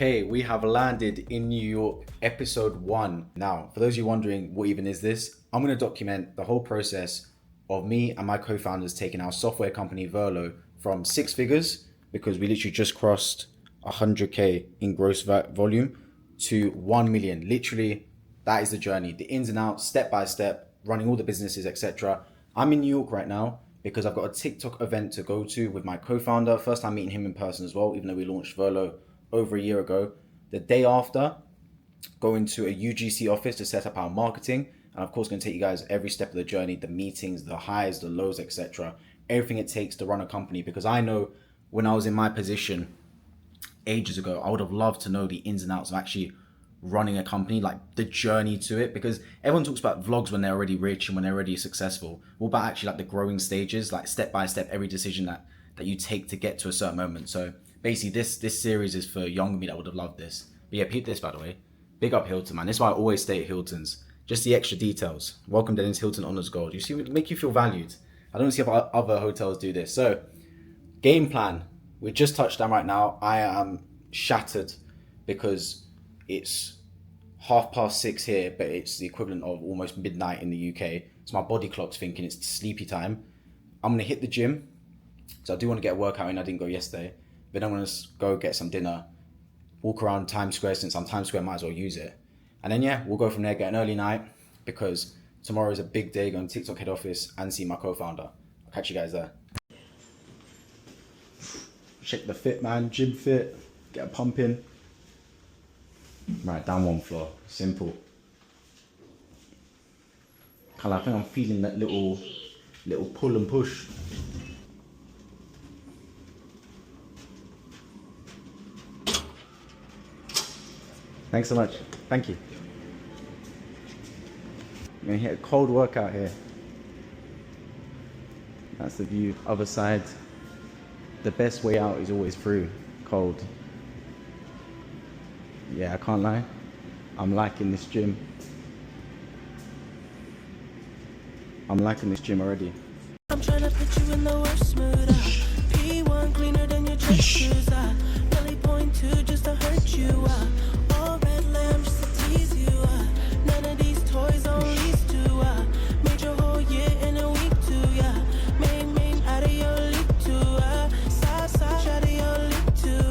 Okay, we have landed in New York, episode 1. Now, for those of you wondering what even is this, I'm going to document the whole process of me and my co-founders taking our software company Verlo from 6 figures, because we literally just crossed 100k in gross volume, to 1 million. Literally, that is the journey, the ins and outs, step by step, running all the businesses, etc. I'm in New York right now because I've got a TikTok event to go to with my co-founder. First time meeting him in person as well, even though we launched Verlo over a year ago. The day after, going to a UGC office to set up our marketing, and of course going to take you guys every step of the journey, the meetings, the highs, the lows, etc. Everything it takes to run a company, because I know when I was in my position ages ago, I would have loved to know the ins and outs of actually running a company, like the journey to it, because everyone talks about vlogs when they're already rich and when they're already successful. What about actually like the growing stages, like step by step, every decision that you take to get to a certain moment? So basically this series is for young me that would have loved this. But yeah, peep this, by the way. Big up Hilton, man. This is why I always stay at Hilton's. Just the extra details. Welcome Dennis Hilton Honors Gold. You see, make you feel valued. I don't see if other hotels do this. So, game plan. We just touched down right now. I am shattered because it's 6:30 here, but it's the equivalent of almost midnight in the UK. So my body clock's thinking it's sleepy time. I'm going to hit the gym. So I do want to get a workout in. I didn't go yesterday. Then I'm going to go get some dinner, walk around Times Square. Since I'm Times Square, might as well use it. And then, yeah, we'll go from there, get an early night, because tomorrow is a big day, going to TikTok head office and see my co-founder. I'll catch you guys there. Check the fit, man. Gym fit. Get a pump in. Right, down one floor. Simple. I think I'm feeling that little pull and push. Thanks so much. Thank you. I'm gonna hit a cold workout here. That's the view. Other side. The best way out is always through. Cold. Yeah, I can't lie. I'm liking this gym. I'm liking this gym already. I'm trying to put you in the worst mood. P1 cleaner than your church shoes. Really point to just to hurt you. All red lamb just to tease you. None of these toys on lease to. Made your whole year in a week too. Main out of your league too. Side out of your league too.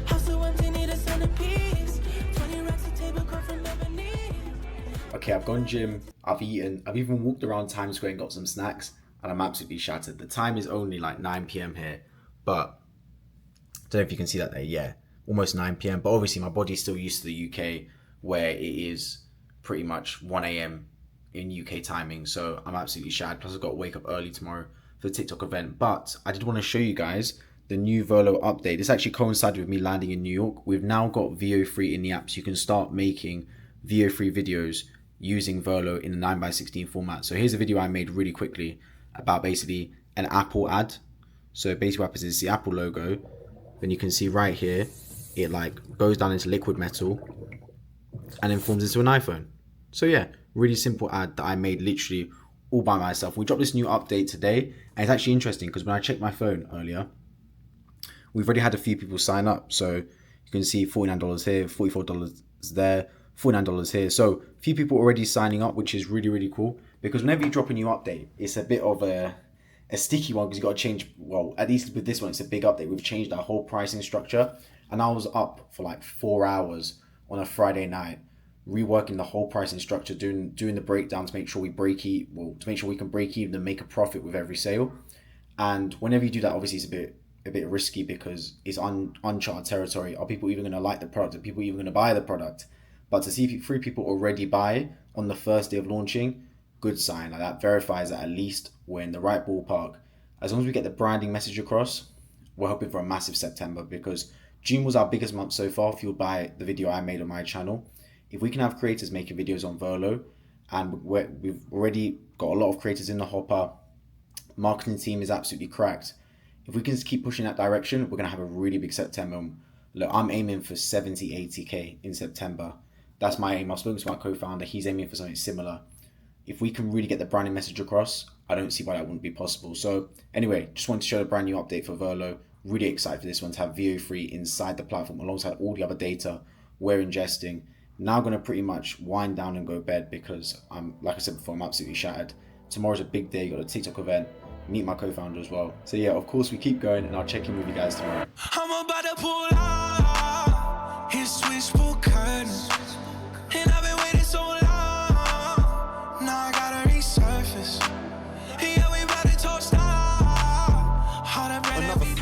House of empty, need a centerpiece. 20 racks of table come from Lebanese. Okay, I've gone gym, I've eaten, I've even walked around Times Square and got some snacks, and I'm absolutely shattered. The time is only like 9 p.m. here, but I don't know if you can see that there. Yeah, almost 9 p.m. But obviously my body's still used to the UK, where it is pretty much 1 a.m. in UK timing. So I'm absolutely shattered. Plus I've got to wake up early tomorrow for the TikTok event. But I did want to show you guys the new Verlo update. This actually coincided with me landing in New York. We've now got VO3 in the app, so you can start making VO3 videos using Verlo in a 9x16 format. So here's a video I made really quickly about basically an Apple ad. So basically what happens is the Apple logo, then you can see right here, it like goes down into liquid metal and then forms into an iPhone. So yeah, really simple ad that I made literally all by myself. We dropped this new update today, and it's actually interesting because when I checked my phone earlier, we've already had a few people sign up. So you can see $49 here, $44 there, $49 here. So a few people already signing up, which is really, really cool, because whenever you drop a new update, it's a bit of a sticky one, because you got to change, well, at least with this one, it's a big update. We've changed our whole pricing structure, and I was up for like 4 hours on a Friday night, reworking the whole pricing structure, doing the breakdown to make sure we can break even and make a profit with every sale. And whenever you do that, obviously it's a bit risky, because it's uncharted territory. Are people even going to like the product? Are people even going to buy the product? But to see 3 people already buy on the first day of launching, good sign. Like that verifies that at least we're in the right ballpark. As long as we get the branding message across, we're hoping for a massive September, because June was our biggest month so far, fueled by the video I made on my channel. If we can have creators making videos on Verlo, and we've already got a lot of creators in the hopper, marketing team is absolutely cracked. If we can just keep pushing that direction, we're going to have a really big September. Look, I'm aiming for 70, 80k in September. That's my aim. I've spoken to my co-founder. He's aiming for something similar. If we can really get the branding message across, I don't see why that wouldn't be possible. So anyway, just wanted to show a brand new update for Verlo. Really excited for this one to have VO3 inside the platform alongside all the other data we're ingesting. Now I'm going to pretty much wind down and go to bed because like I said before, I'm absolutely shattered. Tomorrow's a big day, got a TikTok event, meet my co-founder as well. So yeah, of course we keep going and I'll check in with you guys tomorrow. I'm about to pull out his switchboard curtains, and I've been waiting so long. Now I gotta resurface. Yeah, we about to toast out.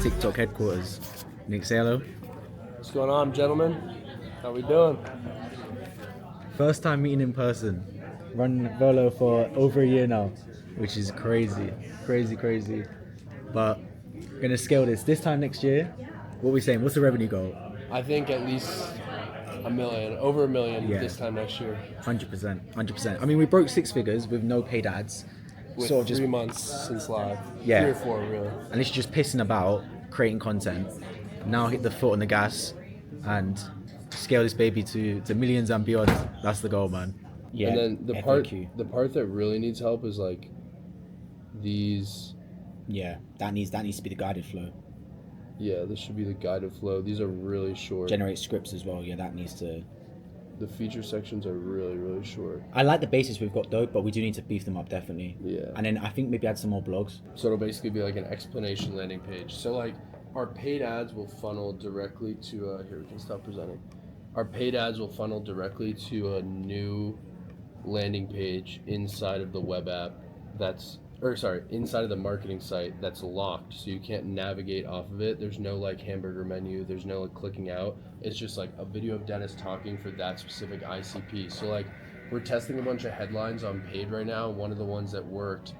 TikTok headquarters. Nick, say hello. What's going on, gentlemen? How we doing? First time meeting in person. Run Verlo for over a year now, which is crazy. But gonna scale this time next year. What are we saying? What's the revenue goal? I think at least $1 million, over $1 million this time next year. 100%. I mean, we broke 6 figures with no paid ads. With sort of 3 months since live. Yeah. 3 or 4, really. And it's just pissing about, creating content. Now hit the foot on the gas and scale this baby to millions and beyond. That's the goal, man. Yeah. And then the part that really needs help is like these. Yeah, that needs to be the guided flow. Yeah, this should be the guided flow. These are really short. Generate scripts as well. Yeah, that needs to. The feature sections are really, really short. I like the basis we've got though, but we do need to beef them up definitely. Yeah. And then I think maybe add some more blogs. So it'll basically be like an explanation landing page. So like our paid ads will funnel directly to here we can stop presenting. Our paid ads will funnel directly to a new landing page inside of the web app inside of the marketing site that's locked, so you can't navigate off of it. There's no like hamburger menu, there's no like clicking out. It's just like a video of Dennis talking for that specific ICP. So like we're testing a bunch of headlines on paid right now. One of the ones that worked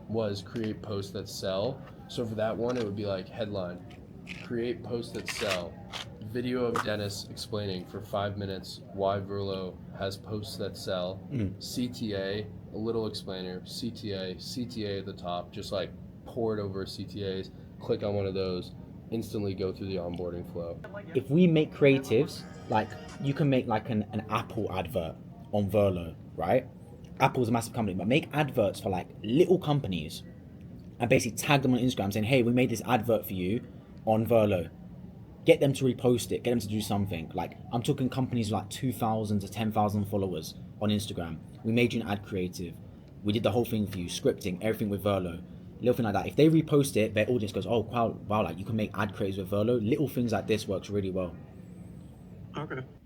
was create posts that sell. So for that one it would be like headline, create posts that sell, video of Dennis explaining for 5 minutes why Verlo has posts that sell, CTA, a little explainer, CTA at the top, just like pour it over CTAs, click on one of those, instantly go through the onboarding flow. If we make creatives, like you can make like an Apple advert on Verlo, right? Apple's a massive company, but make adverts for like little companies and basically tag them on Instagram saying, hey, we made this advert for you on Verlo. Get them to repost it, get them to do something. Like I'm talking companies with like 2,000 to 10,000 followers on Instagram. We made you an ad creative. We did the whole thing for you, scripting, everything with Verlo. Little thing like that. If they repost it, their audience goes, oh wow, like you can make ad creatives with Verlo. Little things like this works really well.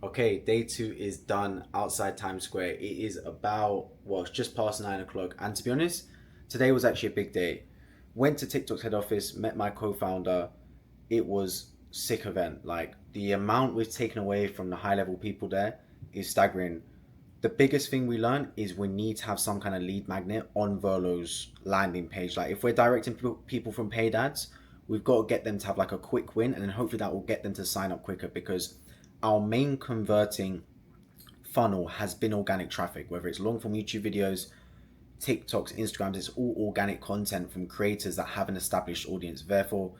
Okay, day 2 is done outside Times Square. It is about, well, it's just past 9 o'clock. And to be honest, today was actually a big day. Went to TikTok's head office, met my co-founder. It was sick event. Like the amount we've taken away from the high level people there is staggering. The biggest thing we learned is we need to have some kind of lead magnet on Verlo's landing page. Like if we're directing people from paid ads, we've got to get them to have like a quick win, and then hopefully that will get them to sign up quicker, because our main converting funnel has been organic traffic, whether it's long form YouTube videos, TikToks, Instagrams. It's all organic content from creators that have an established audience. Therefore,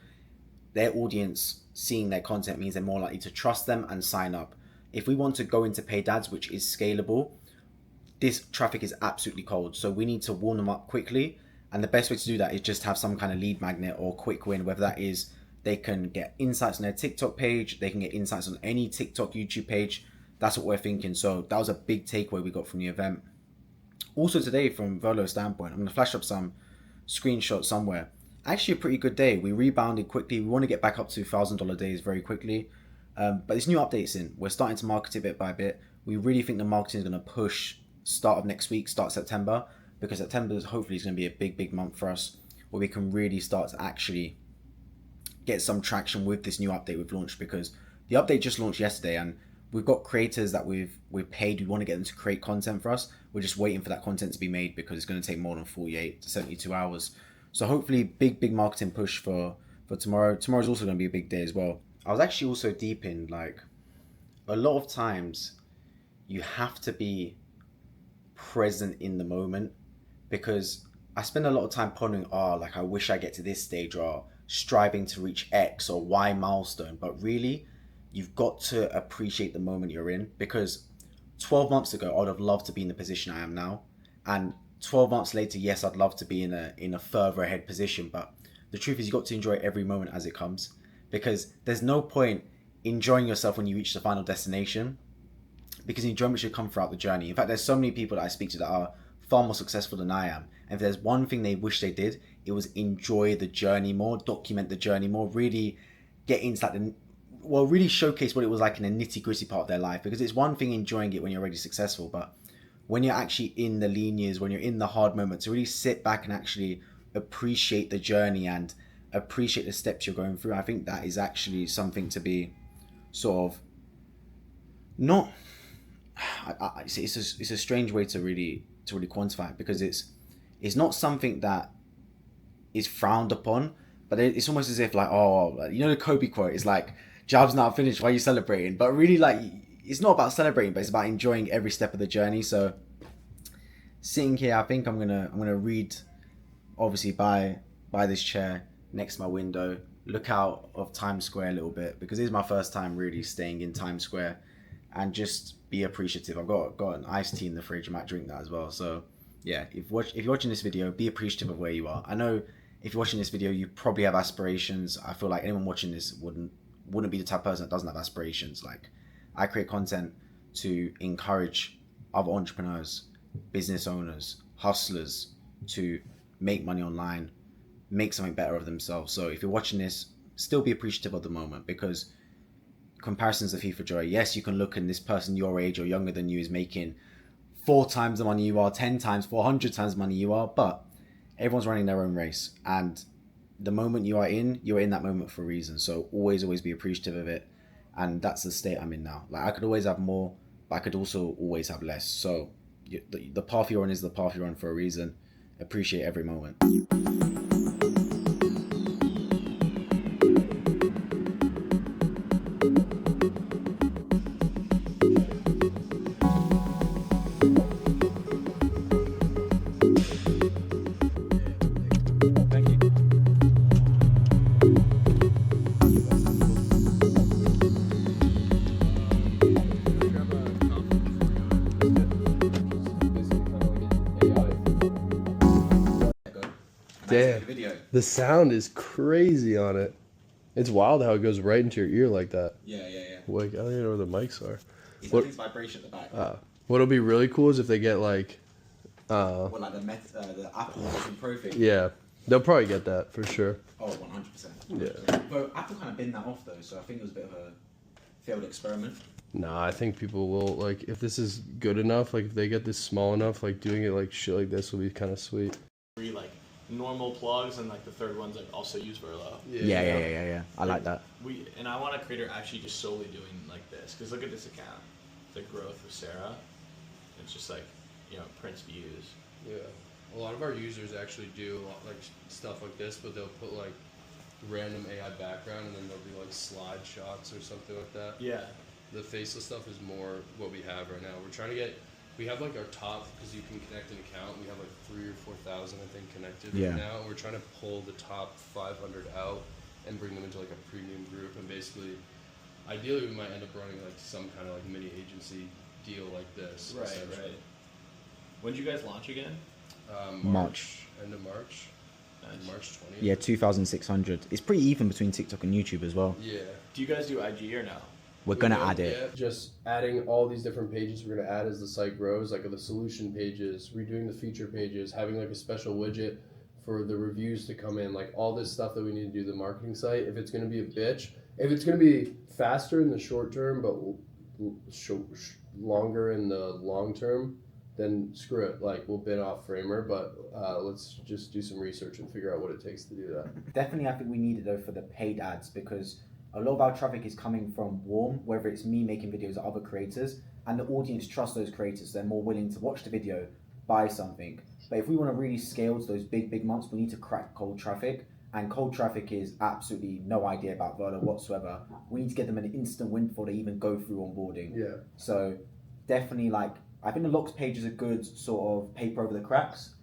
their audience seeing their content means they're more likely to trust them and sign up. If we want to go into paid ads, which is scalable, this traffic is absolutely cold. So we need to warm them up quickly. And the best way to do that is just have some kind of lead magnet or quick win, whether that is they can get insights on their TikTok page, they can get insights on any TikTok, YouTube page. That's what we're thinking. So that was a big takeaway we got from the event. Also today, from Verlo's standpoint, I'm going to flash up some screenshots somewhere. Actually a pretty good day. We rebounded quickly. We want to get back up to $1,000 days very quickly. But this new update's in. We're starting to market it bit by bit. We really think the marketing is going to push start of next week, start September, because September is hopefully going to be a big month for us, where we can really start to actually get some traction with this new update we've launched, because the update just launched yesterday and we've got creators that we've paid. We want to get them to create content for us. We're just waiting for that content to be made because it's going to take more than 48 to 72 hours. So hopefully big marketing push for tomorrow. Tomorrow's also going to be a big day as well. I was actually also deep in, like, a lot of times you have to be present in the moment, because I spend a lot of time pondering, like I wish I get to this stage, or striving to reach X or Y milestone. But really, you've got to appreciate the moment you're in, because 12 months ago, I would have loved to be in the position I am now. And 12 months later, yes, I'd love to be in a further ahead position. But the truth is, you've got to enjoy every moment as it comes, because there's no point enjoying yourself when you reach the final destination, because enjoyment should come throughout the journey. In fact, there's so many people that I speak to that are far more successful than I am. And if there's one thing they wish they did, it was enjoy the journey more, document the journey more, really get into like really showcase what it was like in a nitty gritty part of their life. Because it's one thing enjoying it when you're already successful, but when you're actually in the lean years, when you're in the hard moments, to really sit back and actually appreciate the journey and appreciate the steps you're going through. I think that is actually something to be sort of not. It's a strange way to really quantify it, because it's not something that is frowned upon, but it's almost as if like, oh, you know, the Kobe quote is like, "Job's not finished, why are you celebrating?" But really, like, it's not about celebrating, but it's about enjoying every step of the journey. So sitting here, I think I'm gonna read, obviously by this chair next to my window, look out of Times Square a little bit, because it is my first time really staying in Times Square, and just be appreciative. I've got an iced tea in the fridge. I might drink that as well. So yeah, if you're watching this video, be appreciative of where you are. I know if you're watching this video, you probably have aspirations. I feel like anyone watching this wouldn't be the type of person that doesn't have aspirations. Like, I create content to encourage other entrepreneurs, business owners, hustlers to make money online, make something better of themselves. So if you're watching this, still be appreciative of the moment, because comparisons are thief of joy. Yes, you can look and this person your age or younger than you is making 4 times the money you are, 10 times, 400 times the money you are, but everyone's running their own race. And the moment you're in that moment for a reason. So always be appreciative of it. And that's the state I'm in now. Like, I could always have more, but I could also always have less. So the path you're on is the path you're on for a reason. Appreciate every moment. Damn, the sound is crazy on it. It's wild how it goes right into your ear like that. Yeah. Like, I don't even know where the mics are. It's vibration at the back. What'll be really cool is if they get like, Like the Apple Pro thing. yeah, they'll probably get that for sure. Oh, 100%. Yeah. But Apple kind of binned that off though, so I think it was a bit of a failed experiment. Nah, I think people will, like, if this is good enough, like if they get this small enough, like doing it like shit like this will be kind of sweet. 3 like normal plugs, and like the third one's like also use Verlo. Yeah. I like that. And I want a creator actually just solely doing like this, because look at this account, the growth of Sarah. It's just like, you know, Prince views. Yeah, a lot of our users actually do a lot, like stuff like this, but they'll put like random AI background, and then there'll be like slide shots or something like that. Yeah. The faceless stuff is more what we have right now. We're trying to get, we have like our top, because you can connect an account. We have like 3,000 or 4,000 I think connected right now. We're trying to pull the top 500 out and bring them into like a premium group, and basically, ideally we might end up running like some kind of like mini agency deal like this. Right. When did you guys launch again? March. End of March. Nice. March 20th. Yeah, 2,600. It's pretty even between TikTok and YouTube as well. Yeah. Do you guys do IG or no? We're gonna add it. Yeah, just adding all these different pages we're gonna add as the site grows, like the solution pages, redoing the feature pages, having like a special widget for the reviews to come in, like all this stuff that we need to do the marketing site. If it's gonna be a bitch, if it's gonna be faster in the short term but longer in the long term, then screw it. Like, we'll bid off Framer, but let's just do some research and figure out what it takes to do that. Definitely, I think we need it though for the paid ads, because a lot of our traffic is coming from warm, whether it's me making videos or other creators, and the audience trusts those creators. They're more willing to watch the video, buy something. But if we want to really scale to those big months, we need to crack cold traffic. And cold traffic is absolutely no idea about Verlo whatsoever. We need to get them an instant win before they even go through onboarding. Yeah. So definitely, like, I think the locks page is a good sort of paper over the cracks,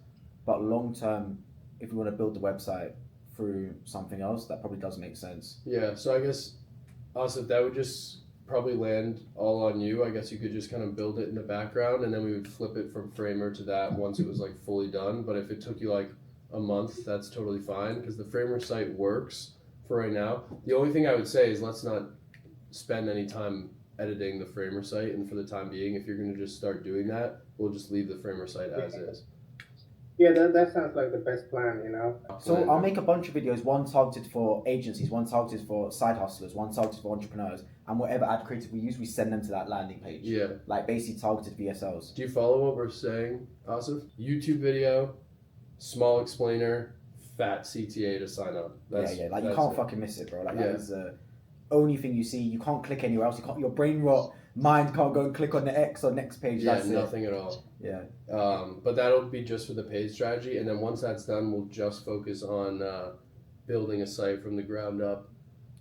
but long term, if we want to build the website through something else, that probably does make sense. Yeah, so I guess, Asif, that would just probably land all on you. I guess you could just kind of build it in the background, and then we would flip it from Framer to that once it was like fully done. But if it took you like a month, that's totally fine, because the Framer site works, for right now. The only thing I would say is let's not spend any time editing the Framer site, and for the time being, if you're going to just start doing that, we'll just leave the Framer site as is. Yeah, that sounds like the best plan, you know. So I'll make a bunch of videos, one targeted for agencies, one targeted for side hustlers, one targeted for entrepreneurs, and whatever ad creative we use, we send them to that landing page. Yeah. Like basically targeted VSLs. Do you follow what we're saying, Asif? YouTube video, small explainer, fat CTA to sign up. Yeah. Like you can't fucking miss it, bro. Like that is the only thing you see. You can't click anywhere else. You can't. Your brain rot mind can't go and click on the X or next page. Yeah, That's nothing at all. Yeah. But that'll be just for the paid strategy, and then once that's done, we'll just focus on building a site from the ground up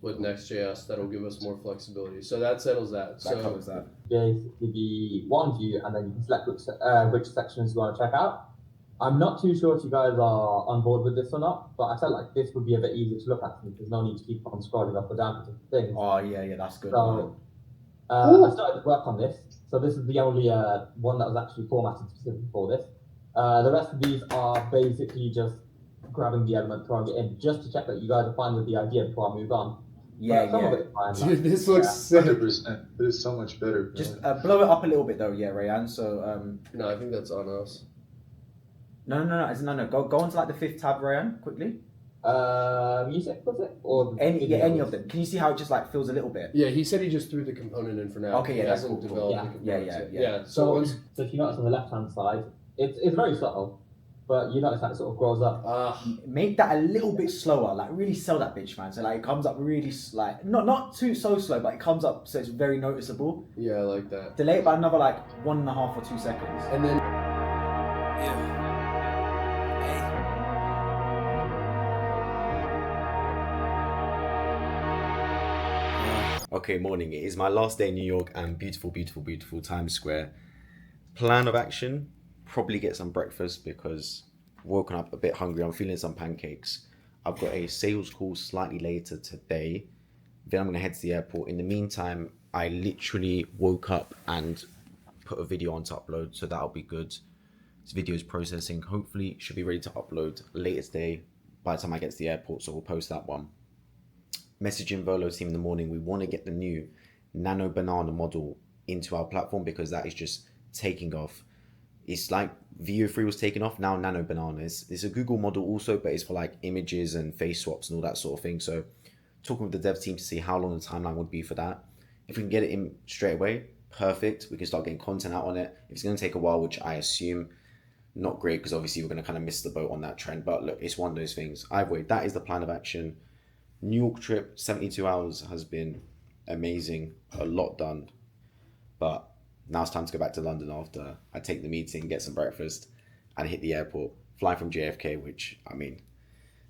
with Next.js. That'll give us more flexibility. So that settles that. That covers that. Basically, be one view, and then you can select which sections you want to check out. I'm not too sure if you guys are on board with this or not, but I felt like this would be a bit easier to look at. There's no need to keep on scrolling up or down for different things. Oh yeah, that's good. So I started to work on this. So this is the only one that was actually formatted specifically for this. The rest of these are basically just grabbing the element, throwing it in, just to check that you guys are fine with the idea before I move on. Yeah, Some of it is fine. Dude, this looks sick. 100%. This is so much better. Just blow it up a little bit though, yeah, Rayan. So No, I think that's on us. No. Go on to like the 5th tab, Rayan, quickly. Music, was it? Or Any of them. Can you see how it just like feels a little bit? Yeah, he said he just threw the component in for now. Okay, yeah, He that's hasn't cool. developed Yeah. the components Yeah. yet. So if you notice on the left-hand side, it's very subtle, but you notice that it sort of grows up. Make that a little bit slower, like really sell that bitch, man. So like it comes up really like not too so slow, but it comes up so it's very noticeable. Yeah, I like that. Delay it by another like 1.5 or 2 seconds. And then Okay, morning. It is my last day in New York and beautiful Times Square. Plan of action, probably get some breakfast because I've woken up a bit hungry. I'm feeling some pancakes. I've got a sales call slightly later today. Then I'm going to head to the airport. In the meantime, I literally woke up and put a video on to upload, so that'll be good. This video is processing. Hopefully, should be ready to upload later today by the time I get to the airport, so we'll post that one. Messaging Verlo team in the morning, we want to get the new Nano Banana model into our platform because that is just taking off. It's like VO3 was taking off, now Nano Bananas. It's a Google model also, but it's for like images and face swaps and all that sort of thing. So talking with the dev team to see how long the timeline would be for that. If we can get it in straight away, perfect. We can start getting content out on it. If it's going to take a while, which I assume, not great because obviously we're going to kind of miss the boat on that trend. But look, it's one of those things. Either way, that is the plan of action. New York trip, 72 hours has been amazing, a lot done. But now it's time to go back to London after I take the meeting, get some breakfast, and hit the airport. Fly from JFK, which, I mean,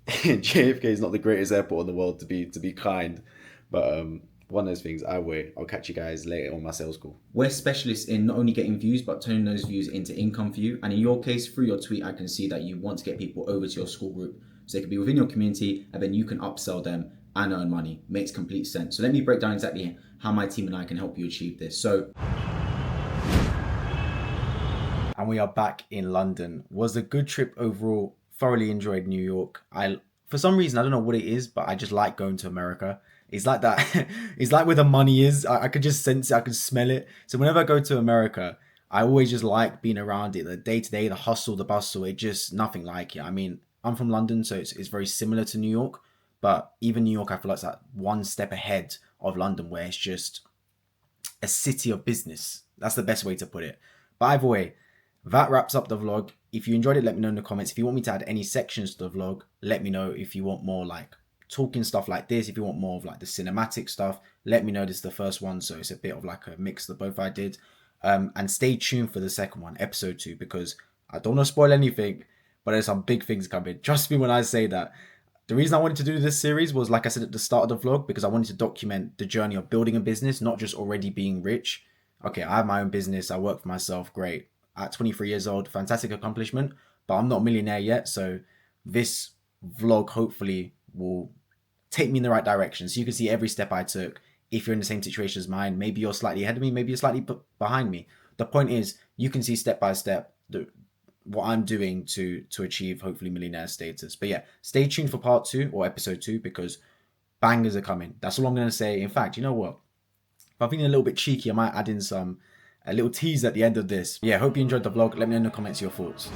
JFK is not the greatest airport in the world to be kind. But one of those things, I'll catch you guys later on my sales call. We're specialists in not only getting views, but turning those views into income for you. And in your case, through your tweet, I can see that you want to get people over to your school group. So they can be within your community and then you can upsell them and earn money. Makes complete sense. So let me break down exactly how my team and I can help you achieve this. So, and we are back in London. Was a good trip overall. Thoroughly enjoyed New York. For some reason, I don't know what it is, but I just like going to America. It's like that. It's like where the money is. I could just sense it. I could smell it. So whenever I go to America, I always just like being around it. The day-to-day, the hustle, the bustle, it just nothing like it. I mean, I'm from London, so it's very similar to New York. But even New York, I feel like it's like one step ahead of London, where it's just a city of business. That's the best way to put it. But either way, that wraps up the vlog. If you enjoyed it, let me know in the comments. If you want me to add any sections to the vlog, let me know. If you want more like talking stuff like this, if you want more of like the cinematic stuff, let me know. This is the first one, so it's a bit of like a mix that both I did. And stay tuned for the second one, episode 2, because I don't want to spoil anything, but there's some big things coming. Trust me when I say that. The reason I wanted to do this series was, like I said at the start of the vlog, because I wanted to document the journey of building a business, not just already being rich. Okay, I have my own business. I work for myself. Great. At 23 years old, fantastic accomplishment, but I'm not a millionaire yet. So this vlog hopefully will take me in the right direction. So you can see every step I took. If you're in the same situation as mine, maybe you're slightly ahead of me, maybe you're slightly behind me. The point is, you can see step by step what I'm doing to achieve hopefully millionaire status. But yeah, stay tuned for part 2 or episode 2, because Bangers are coming. That's all I'm going to say. In fact, you know what? If I'm feeling a little bit cheeky, I might add in a little tease at the end of this. Yeah, hope you enjoyed the vlog. Let me know in the comments your thoughts.